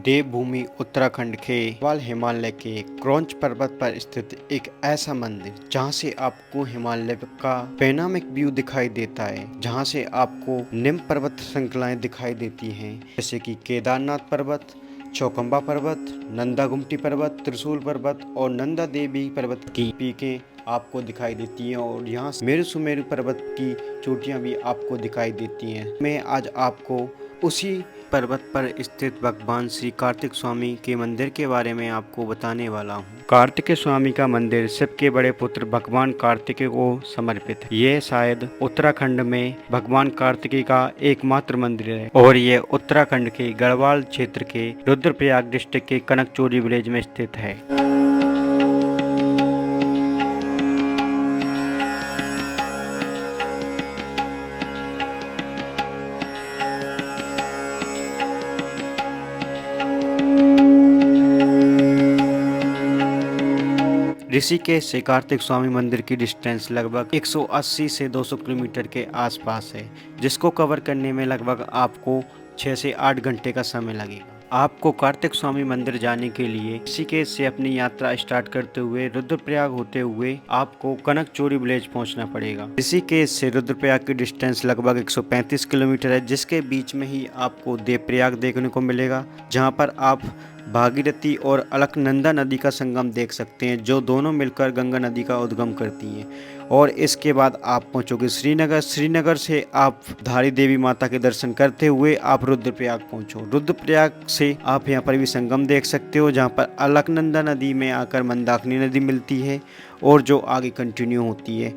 देवभूमि उत्तराखंड के हिमालय के क्रौंच पर्वत पर स्थित एक ऐसा मंदिर जहां से आपको हिमालय का पैनोरामिक व्यू दिखाई देता है, जहां से आपको निम्न पर्वत श्रृंखलाएं दिखाई देती हैं, जैसे कि केदारनाथ पर्वत, चौखंबा पर्वत, नंदा गुमटी पर्वत, त्रिशूल पर्वत और नंदा देवी पर्वत की पीकें आपको दिखाई देती हैं और यहाँ मेरु सुमेरु पर्वत की चोटियाँ भी आपको दिखाई देती हैं। मैं आज आपको उसी पर्वत पर स्थित भगवान श्री कार्तिक स्वामी के मंदिर के बारे में आपको बताने वाला हूँ। कार्तिक स्वामी का मंदिर शिव के बड़े पुत्र भगवान कार्तिकेय को समर्पित है। यह शायद उत्तराखंड में भगवान कार्तिकेय का एकमात्र मंदिर है और यह उत्तराखंड के गढ़वाल क्षेत्र के रुद्रप्रयाग डिस्ट्रिक्ट के कनकचोरी विलेज में स्थित है। ऋषिकेश से कार्तिक स्वामी मंदिर की डिस्टेंस लगभग 180 से 200 किलोमीटर के आसपास है, जिसको कवर करने में लगभग आपको 6 से 8 घंटे का समय लगेगा। आपको कार्तिक स्वामी मंदिर जाने के लिए ऋषिकेश से अपनी यात्रा स्टार्ट करते हुए रुद्रप्रयाग होते हुए आपको कनकचोरी विलेज पहुंचना पड़ेगा। ऋषिकेश से रुद्रप्रयाग की डिस्टेंस लगभग 135 किलोमीटर है, जिसके बीच में ही आपको देवप्रयाग देखने को मिलेगा, जहां पर आप भागीरथी और अलकनंदा नदी का संगम देख सकते हैं, जो दोनों मिलकर गंगा नदी का उद्गम करती हैं। और इसके बाद आप पहुंचोगे श्रीनगर। श्रीनगर से आप धारी देवी माता के दर्शन करते हुए आप रुद्रप्रयाग पहुंचो। रुद्रप्रयाग से आप यहां पर भी संगम देख सकते हो, जहां पर अलकनंदा नदी में आकर मंदाकिनी नदी मिलती है और जो आगे कंटिन्यू होती है।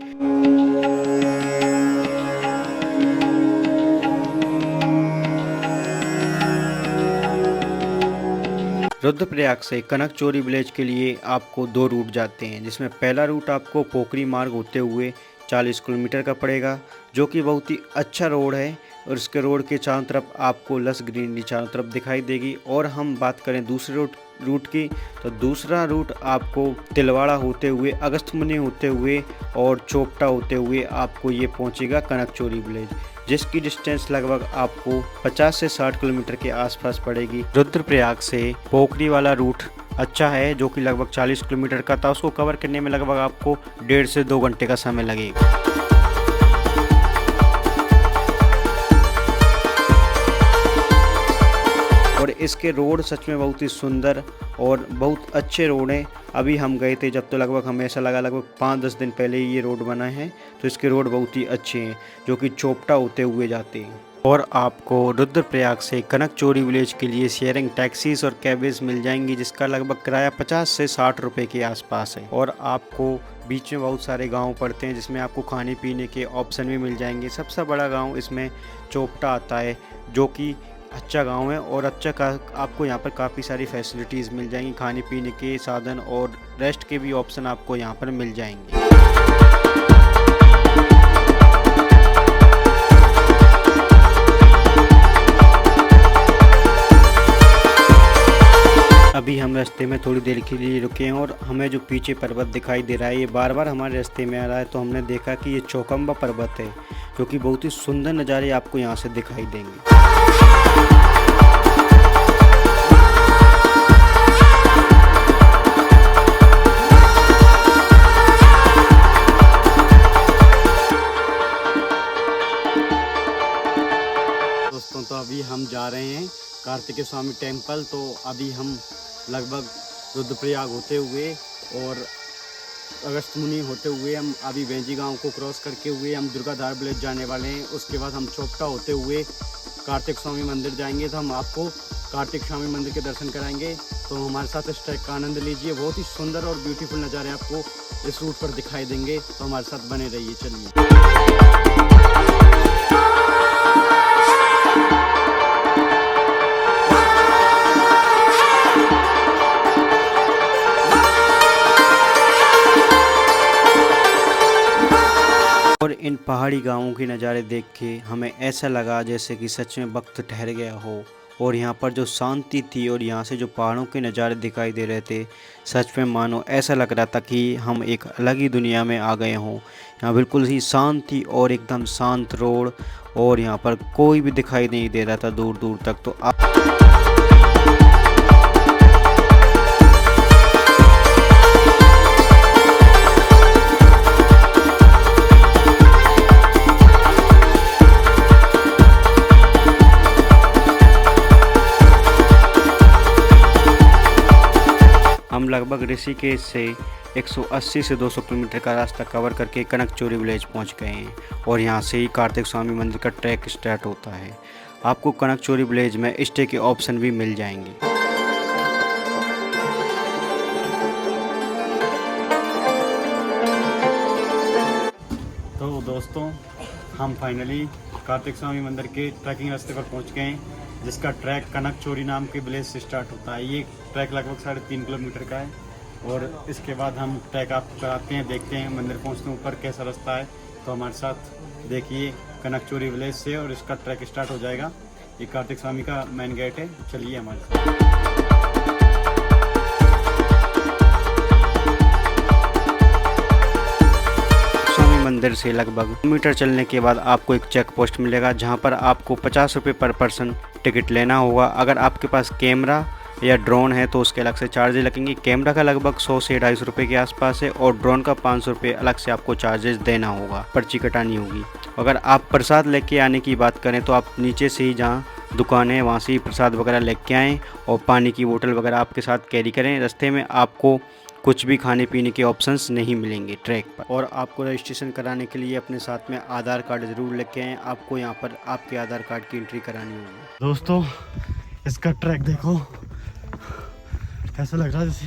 रुद्रप्रयाग से कनकचोरी विलेज के लिए आपको 2 रूट जाते हैं, जिसमें पहला रूट आपको पोखरी मार्ग होते हुए 40 किलोमीटर का पड़ेगा, जो कि बहुत ही अच्छा रोड है और इसके रोड के चारों तरफ आपको लस ग्रीनरी चारों तरफ दिखाई देगी। और हम बात करें दूसरे रूट की, तो दूसरा रूट आपको तिलवाड़ा होते हुए, अगस्त्यमुनि होते हुए और चोपटा होते हुए आपको ये पहुंचेगा कनकचोरी विलेज, जिसकी डिस्टेंस लगभग आपको 50 से 60 किलोमीटर के आसपास पड़ेगी। रुद्रप्रयाग से पोखरी वाला रूट अच्छा है, जो कि लगभग 40 किलोमीटर का था, उसको कवर करने में लगभग आपको 1.5 से 2 घंटे का समय लगेगा। और इसके रोड सच में बहुत ही सुंदर और बहुत अच्छे रोड हैं। अभी हम गए थे जब, तो लगभग हमें ऐसा लगा लगभग 5-10 दिन पहले ही ये रोड बना है, तो इसके रोड बहुत ही अच्छे हैं, जो कि चोपटा होते हुए जाते हैं। और आपको रुद्रप्रयाग से कनकचोरी विलेज के लिए शेयरिंग टैक्सीज और कैबेज मिल जाएंगी, जिसका लगभग किराया 50 से 60 रुपये के आसपास है। और आपको बीच में बहुत सारे गांव पड़ते हैं, जिसमें आपको खाने पीने के ऑप्शन भी मिल जाएंगे। सबसे बड़ा गांव इसमें चोपटा आता है, जो कि अच्छा गांव है और आपको यहाँ पर काफ़ी सारी फैसिलिटीज़ मिल जाएंगी, खाने पीने के साधन और रेस्ट के भी ऑप्शन आपको यहाँ पर मिल जाएंगे। अभी हम रास्ते में थोड़ी देर के लिए रुके हैं और हमें जो पीछे पर्वत दिखाई दे रहा है, ये बार बार हमारे रास्ते में आ रहा है, तो हमने देखा कि ये चौखंबा पर्वत है, जो कि बहुत ही सुंदर नज़ारे आपको यहाँ से दिखाई देंगे। दोस्तों, तो अभी हम जा रहे हैं कार्तिकेय स्वामी टेम्पल। तो अभी हम लगभग रुद्रप्रयाग होते हुए और अगस्त्यमुनि होते हुए हम अभी वेंजी गांव को क्रॉस करके हुए हम दुर्गाधार विलेज जाने वाले हैं। उसके बाद हम चोपटा होते हुए कार्तिक स्वामी मंदिर जाएंगे, तो हम आपको कार्तिक स्वामी मंदिर के दर्शन कराएंगे। तो हमारे साथ इस ट्रैक का आनंद लीजिए, बहुत ही सुंदर और ब्यूटीफुल नज़ारे आपको इस रूट पर दिखाई देंगे, तो हमारे साथ बने रहिए। चलिए। और इन पहाड़ी गांवों के नज़ारे देख के हमें ऐसा लगा जैसे कि सच में वक्त ठहर गया हो, और यहाँ पर जो शांति थी और यहाँ से जो पहाड़ों के नज़ारे दिखाई दे रहे थे, सच में मानो ऐसा लग रहा था कि हम एक अलग ही दुनिया में आ गए हों। यहाँ बिल्कुल ही शांति और एकदम शांत रोड, और यहाँ पर कोई भी दिखाई नहीं दे रहा था दूर दूर तक। तो आप हम लगभग ऋषिकेश से 180 से 200 किलोमीटर का रास्ता कवर करके कनकचोरी विलेज पहुंच गए हैं और यहां से ही कार्तिक स्वामी मंदिर का ट्रैक स्टार्ट होता है। आपको कनकचोरी विलेज में स्टे के ऑप्शन भी मिल जाएंगे। तो दोस्तों, हम फाइनली कार्तिक स्वामी मंदिर के ट्रैकिंग रास्ते पर पहुंच गए हैं, जिसका ट्रैक कनकचोरी नाम के विलेज से स्टार्ट होता है। ये ट्रैक लगभग 3.5 किलोमीटर का है और इसके बाद हम ट्रैक आपको कराते हैं, देखते हैं मंदिर पहुंचने ऊपर कैसा रास्ता है। तो हमारे साथ देखिए कनकचोरी विलेज से और इसका ट्रैक स्टार्ट हो जाएगा। ये कार्तिक स्वामी का मेन गेट है, चलिए हमारे साथ। मंदिर से लगभग मीटर चलने के बाद आपको एक चेक पोस्ट मिलेगा, जहां पर आपको 50 रुपये पर पर्सन टिकट लेना होगा। अगर आपके पास कैमरा या ड्रोन है तो उसके अलग से चार्जेस लगेंगे। कैमरा का लगभग 100 से 250 रुपये के आसपास है और ड्रोन का 500 रुपये अलग से आपको चार्जेस देना होगा, पर्ची कटानी होगी। अगर आप प्रसाद लेके आने की बात करें तो आप नीचे से ही जहाँ दुकान है वहाँ से ही प्रसाद वगैरह लेके आएँ और पानी की बोतल वगैरह आपके साथ कैरी करें। रास्ते में आपको कुछ भी खाने पीने के ऑप्शंस नहीं मिलेंगे ट्रैक पर। और आपको रजिस्ट्रेशन कराने के लिए अपने साथ में आधार कार्ड ज़रूर लेके आएँ। आपको यहाँ पर आपके आधार कार्ड की एंट्री करानी होगी। दोस्तों, इसका ट्रैक देखो, ऐसा लग रहा है जैसे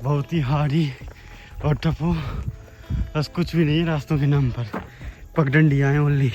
बहुत ही हार्डी और टफो, बस कुछ भी नहीं है रास्तों के नाम पर, पगडंडियाँ हैं ओनली।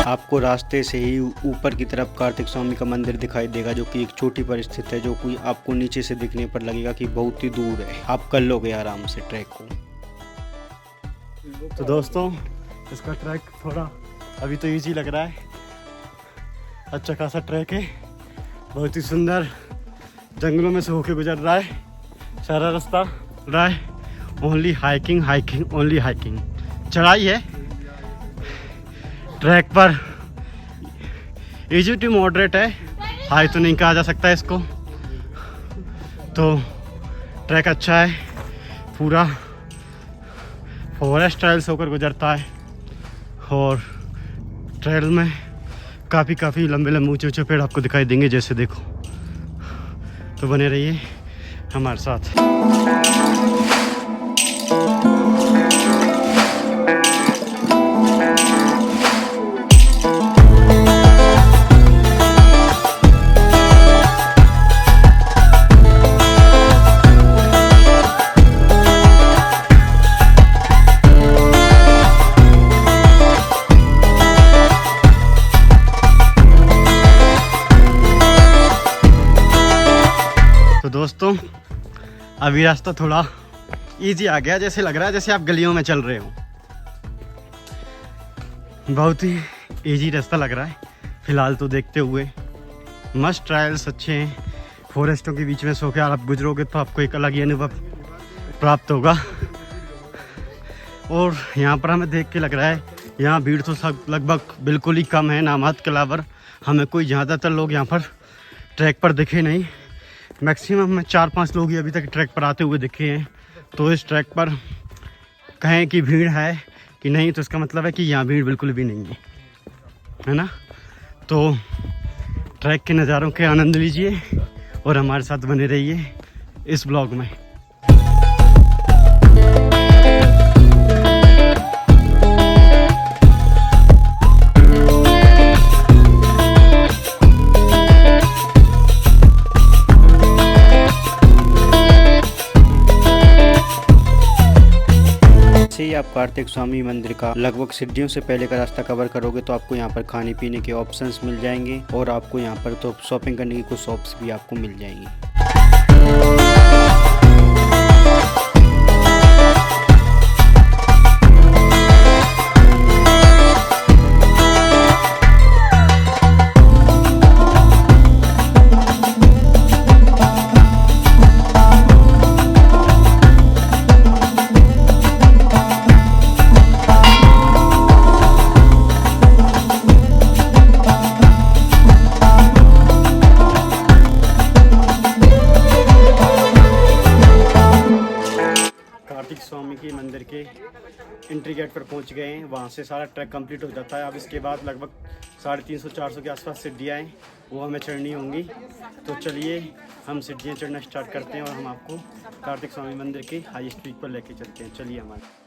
आपको रास्ते से ही ऊपर की तरफ कार्तिक स्वामी का मंदिर दिखाई देगा, जो कि एक चोटी पर स्थित है, जो कि आपको नीचे से दिखने पर लगेगा कि बहुत ही दूर है। आप कर लोगे आराम से ट्रैक को। तो दोस्तों, इसका ट्रैक थोड़ा अभी तो इजी लग रहा है, अच्छा खासा ट्रैक है, बहुत ही सुंदर जंगलों में से होके गुजर रहा है सारा रास्ता रहा है। Only hiking hiking only hiking, चढ़ाई है ट्रैक पर। इजी टू मॉडरेट है, हाई तो नहीं कहा जा सकता इसको। तो ट्रैक अच्छा है, पूरा फॉरेस्ट ट्रेल से होकर गुजरता है और ट्रेल में काफ़ी लंबे ऊंचे पेड़ आपको दिखाई देंगे, जैसे देखो। तो बने रहिए हमारे साथ। दोस्तों, अभी रास्ता थोड़ा इजी आ गया, जैसे लग रहा है जैसे आप गलियों में चल रहे हो। बहुत ही इजी रास्ता लग रहा है फिलहाल तो देखते हुए। मस्त ट्रायल्स अच्छे हैं, फॉरेस्टों के बीच में सो के आप गुजरोगे तो आपको एक अलग ही अनुभव प्राप्त होगा। और यहाँ पर हमें देख के लग रहा है यहाँ भीड़ तो सब लगभग बिल्कुल ही कम है, नामात के अलावा हमें कोई ज़्यादातर लोग यहाँ पर ट्रैक पर दिखे नहीं। मैक्सिमम में 4-5 लोग ही अभी तक ट्रैक पर आते हुए दिखे हैं। तो इस ट्रैक पर कहें कि भीड़ है कि नहीं, तो इसका मतलब है कि यहाँ भीड़ बिल्कुल भी नहीं है ना। तो ट्रैक के नज़ारों के आनंद लीजिए और हमारे साथ बने रहिए इस ब्लॉग में। ही आप कार्तिक स्वामी मंदिर का लगभग सीढ़ियों से पहले का रास्ता कवर करोगे तो आपको यहाँ पर खाने पीने के ऑप्शंस मिल जाएंगे और आपको यहाँ पर तो शॉपिंग करने की कुछ शॉप्स भी आपको मिल जाएंगी। कार्तिक स्वामी की मंदिर के एंट्री गेट पर पहुंच गए हैं। वहां से सारा ट्रैक कंप्लीट हो जाता है। अब इसके बाद लगभग 350-400 के आसपास सीढ़ियाँ हैं, वो हमें चढ़नी होंगी। तो चलिए हम सीढ़ियाँ चढ़ना स्टार्ट करते हैं और हम आपको कार्तिक स्वामी मंदिर के हाईएस्ट पीक पर लेके चलते हैं। चलिए हमारे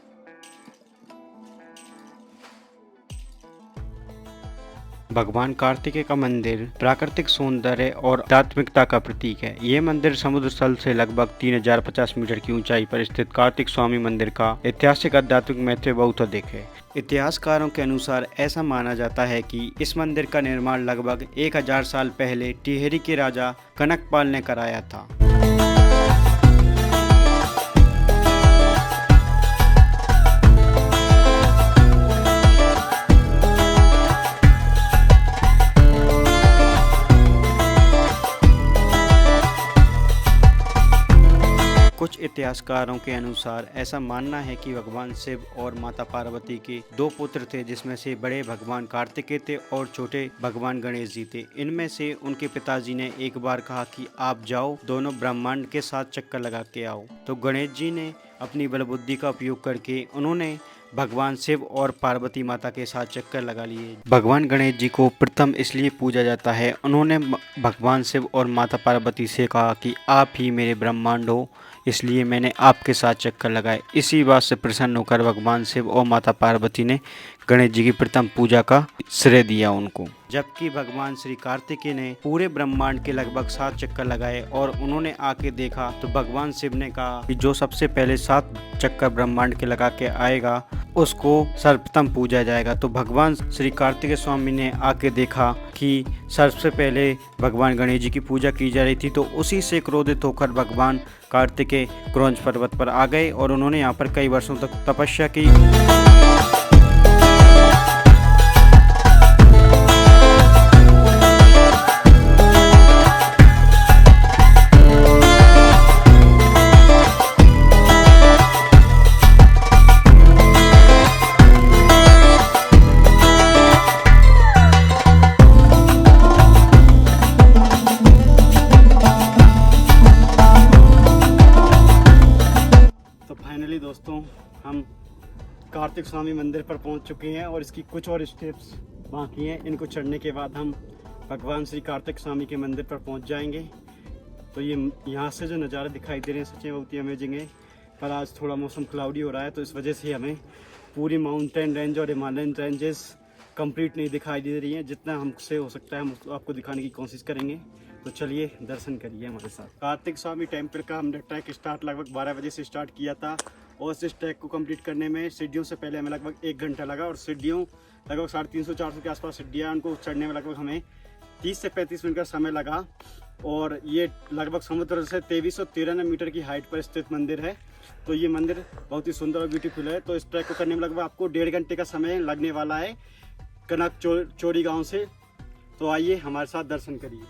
भगवान कार्तिकेय का मंदिर प्राकृतिक सौंदर्य और आध्यात्मिकता का प्रतीक है। ये मंदिर समुद्र तल से लगभग 3050 मीटर की ऊंचाई पर स्थित कार्तिक स्वामी मंदिर का ऐतिहासिक आध्यात्मिक महत्व बहुत अधिक है। इतिहासकारों के अनुसार ऐसा माना जाता है कि इस मंदिर का निर्माण लगभग 1000 साल पहले टिहरी के राजा कनकपाल ने कराया था। कुछ इतिहासकारों के अनुसार ऐसा मानना है कि भगवान शिव और माता पार्वती के 2 पुत्र थे, जिसमें से बड़े भगवान कार्तिकेय थे और छोटे भगवान गणेश जी थे। इनमें से उनके पिताजी ने एक बार कहा कि आप जाओ, दोनों ब्रह्मांड के साथ चक्कर लगा के आओ। तो गणेश जी ने अपनी बलबुद्धि का उपयोग करके उन्होंने भगवान शिव और पार्वती माता के साथ चक्कर लगा लिए। भगवान गणेश जी को प्रथम इसलिए पूजा जाता है, उन्होंने भगवान शिव और माता पार्वती से कहा कि आप ही मेरे ब्रह्मांड हो, इसलिए मैंने आपके साथ चक्कर लगाए। इसी बात से प्रसन्न होकर भगवान शिव और माता पार्वती ने गणेश जी की प्रथम पूजा का श्रेय दिया उनको। जबकि भगवान श्री कार्तिकेय ने पूरे ब्रह्मांड के लगभग 7 चक्कर लगाए और उन्होंने आके देखा तो भगवान शिव ने कहा कि जो सबसे पहले 7 चक्कर ब्रह्मांड के लगा के आएगा उसको सर्वप्रथम पूजा जाएगा। तो भगवान श्री कार्तिकेय स्वामी ने आके देखा कि सबसे पहले भगवान गणेश जी की पूजा की जा रही थी, तो उसी से क्रोधित होकर भगवान कार्तिकेय क्रौंच पर्वत पर आ गए और उन्होंने यहाँ पर कई वर्षों तक तपस्या की। फाइनली दोस्तों हम कार्तिक स्वामी मंदिर पर पहुंच चुके हैं और इसकी कुछ और स्टेप्स बाकी हैं। इनको चढ़ने के बाद हम भगवान श्री कार्तिक स्वामी के मंदिर पर पहुंच जाएंगे। तो ये यहाँ से जो नज़ारे दिखाई दे रहे हैं सच में बहुत ही अमेजिंग है। पर आज थोड़ा मौसम क्लाउडी हो रहा है, तो इस वजह से हमें पूरी माउंटेन रेंज और हिमालयन रेंजेस कंप्लीट नहीं दिखाई दे रही हैं। जितना हमसे हो सकता है हम आपको दिखाने की कोशिश करेंगे। तो चलिए दर्शन करिए हमारे साथ। कार्तिक स्वामी टेम्पल का हमने ट्रैक स्टार्ट लगभग 12 बजे से स्टार्ट किया था और इस ट्रैक को कंप्लीट करने में सीढ़ियों से पहले हमें लगभग 1 घंटा लगा और सीढ़ियों लगभग 350-400 के आसपास सीढ़ियाँ, उनको चढ़ने में लगभग हमें 30 से 35 मिनट का समय लगा। और ये लगभग समुद्र से 2393 मीटर की हाइट पर स्थित मंदिर है। तो ये मंदिर बहुत ही सुंदर और ब्यूटीफुल है। तो इस ट्रैक को करने में लगभग आपको 1.5 घंटे का समय लगने वाला है कनक चोरी गाँव से। तो आइए हमारे साथ दर्शन करिए।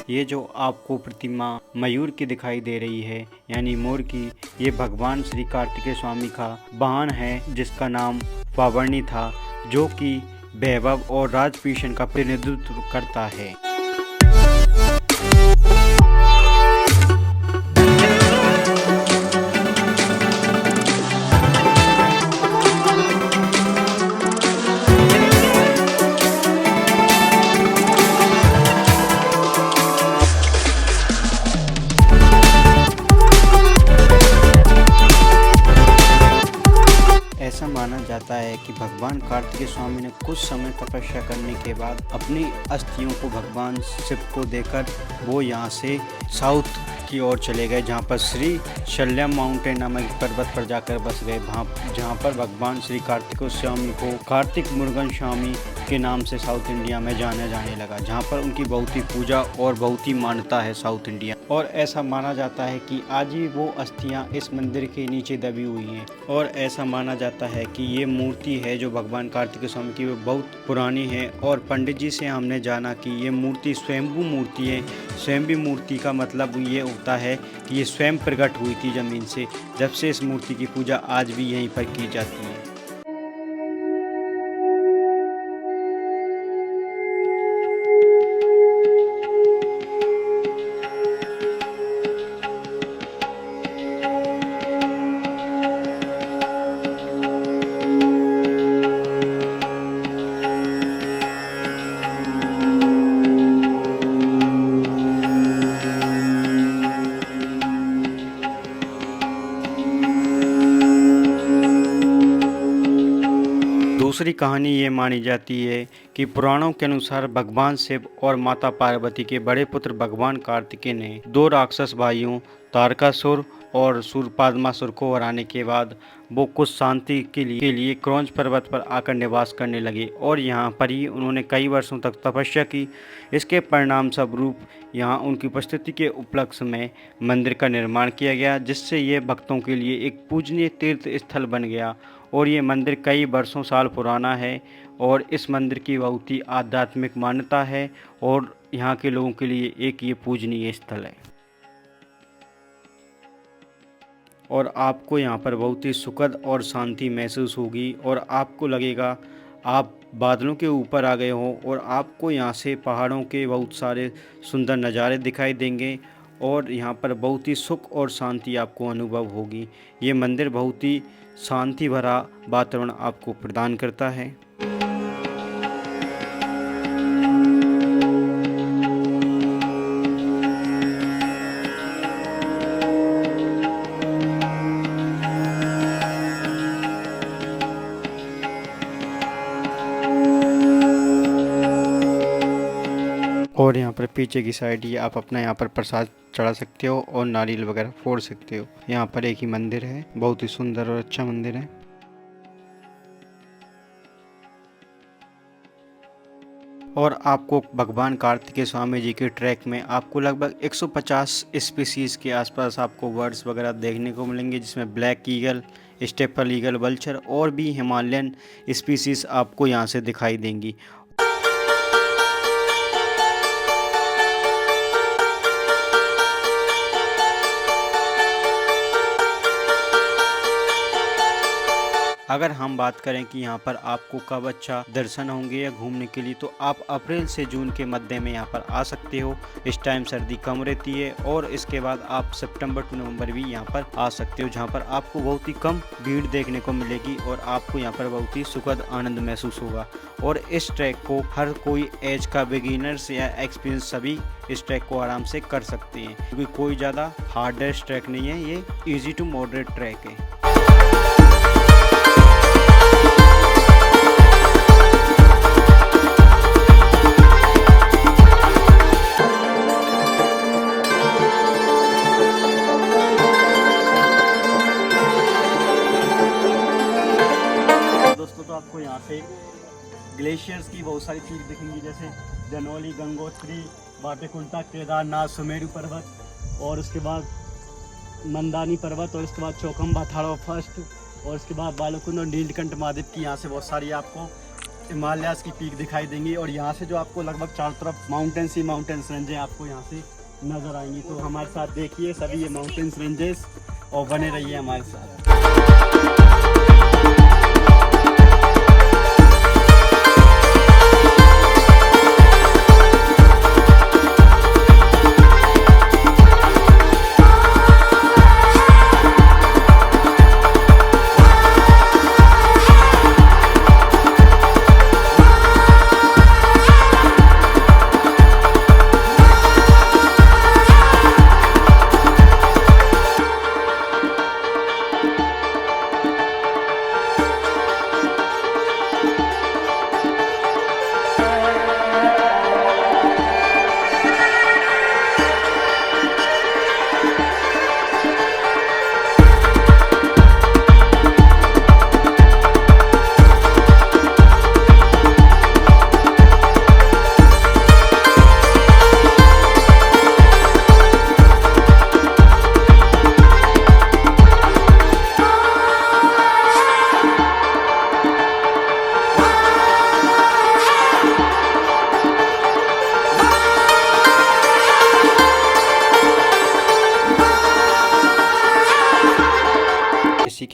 ये जो आपको प्रतिमा मयूर की दिखाई दे रही है यानी मोर की, ये भगवान श्री कार्तिकेय स्वामी का वाहन है जिसका नाम पावरनी था, जो कि वैभव और राजभूषण का प्रतिनिधित्व करता है। ऐसा माना जाता है कि भगवान कार्तिकेय स्वामी ने कुछ समय तपस्या करने के बाद अपनी अस्थियों को भगवान शिव को देकर वो यहाँ से साउथ की ओर चले गए, जहाँ पर श्री शल्यम माउंटेन नामक पर्वत पर जाकर बस गए, जहाँ पर भगवान श्री कार्तिक स्वामी को कार्तिक मुरुगन स्वामी के नाम से साउथ इंडिया में जाना जाने लगा, जहाँ पर उनकी बहुत ही पूजा और बहुत ही मान्यता है साउथ इंडिया। और ऐसा माना जाता है कि आज भी वो अस्थियाँ इस मंदिर के नीचे दबी हुई हैं, और ऐसा माना जाता है कि ये मूर्ति है जो भगवान कार्तिक स्वामी की वो बहुत पुरानी है। और पंडित जी से हमने जाना कि ये मूर्ति स्वयंभू मूर्ति है। स्वयंभू मूर्ति का मतलब ये होता है कि ये स्वयं प्रकट हुई थी ज़मीन से, जब से इस मूर्ति की पूजा आज भी यहीं पर की जाती है। दूसरी कहानी ये मानी जाती है कि पुराणों के अनुसार भगवान शिव और माता पार्वती के बड़े पुत्र भगवान कार्तिकेय ने दो राक्षस भाइयों तारकासुर और शूरपादमासुर को हराने के बाद वो कुछ शांति के लिए क्रौंच पर्वत पर आकर निवास करने लगे, और यहाँ पर ही उन्होंने कई वर्षों तक तपस्या की। इसके परिणाम स्वरूप यहाँ उनकी उपस्थिति के उपलक्ष्य में मंदिर का निर्माण किया गया, जिससे ये भक्तों के लिए एक पूजनीय तीर्थ स्थल बन गया। और ये मंदिर कई वर्षों साल पुराना है, और इस मंदिर की बहुत ही आध्यात्मिक मान्यता है, और यहाँ के लोगों के लिए एक ये पूजनीय स्थल है। और आपको यहाँ पर बहुत ही सुखद और शांति महसूस होगी, और आपको लगेगा आप बादलों के ऊपर आ गए हो, और आपको यहाँ से पहाड़ों के बहुत सारे सुंदर नज़ारे दिखाई देंगे, और यहाँ पर बहुत ही सुख और शांति आपको अनुभव होगी। ये मंदिर बहुत ही शांति भरा वातावरण आपको प्रदान करता है। और यहाँ पर पीछे की साइड ये आप अपना यहाँ पर प्रसाद चढ़ा सकते हो और नारियल वगैरह फोड़ सकते हो। यहाँ पर एक ही मंदिर है, बहुत ही सुंदर और अच्छा मंदिर है। और आपको भगवान कार्तिकेय स्वामी जी के ट्रैक में आपको लगभग 150 स्पीसीज़ के आसपास आपको बर्ड्स वगैरह देखने को मिलेंगे, जिसमें black eagle, staple eagle, vulture और भी हिमालयन स्पीसीज़ आपको यहाँ से दिखाई देंगी। अगर हम बात करें कि यहाँ पर आपको कब अच्छा दर्शन होंगे या घूमने के लिए, तो आप अप्रैल से जून के मध्य में यहाँ पर आ सकते हो। इस टाइम सर्दी कम रहती है, और इसके बाद आप सितंबर टू नवंबर भी यहाँ पर आ सकते हो, जहाँ पर आपको बहुत ही कम भीड़ देखने को मिलेगी, और आपको यहाँ पर बहुत ही सुखद आनंद महसूस होगा। और इस ट्रैक को हर कोई एज का बिगिनर्स या एक्सपीरियंस सभी इस ट्रैक को आराम से कर सकते हैं, क्योंकि कोई ज़्यादा हार्डेस्ट ट्रैक नहीं है, ये ईजी टू मॉडरेट ट्रैक है। दोस्तों, तो आपको यहाँ से ग्लेशियर्स की बहुत सारी चीज़ दिखेंगी, जैसे जनौली, गंगोत्री, बाटेकुंटा, केदारनाथ, सुमेरु पर्वत, और उसके बाद मंदानी पर्वत, और उसके बाद चौखम बाथाड़ा फर्स्ट, और उसके बाद बालकुंड और नीलकंठ महादेव की यहाँ से बहुत सारी आपको हिमालयास की पीक दिखाई देंगी। और यहाँ से जो आपको लगभग चारों तरफ माउंटेन्स ही माउंटेन्स रेंजें आपको यहाँ से नज़र आएंगी। तो हमारे साथ देखिए सभी ये माउंटेन्स रेंजेस, और बने रहिए हमारे साथ।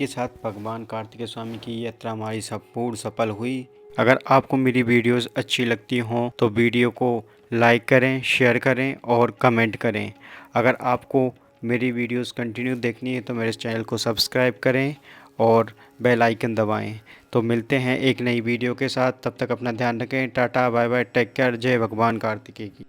के साथ भगवान कार्तिकेय स्वामी की यात्रा हमारी संपूर्ण सफल हुई। अगर आपको मेरी वीडियोस अच्छी लगती हों तो वीडियो को लाइक करें, शेयर करें और कमेंट करें। अगर आपको मेरी वीडियोस कंटिन्यू देखनी है तो मेरे चैनल को सब्सक्राइब करें और बेल आइकन दबाएं। तो मिलते हैं एक नई वीडियो के साथ, तब तक अपना ध्यान रखें। Tata bye bye, take care, जय भगवान कार्तिकेय की।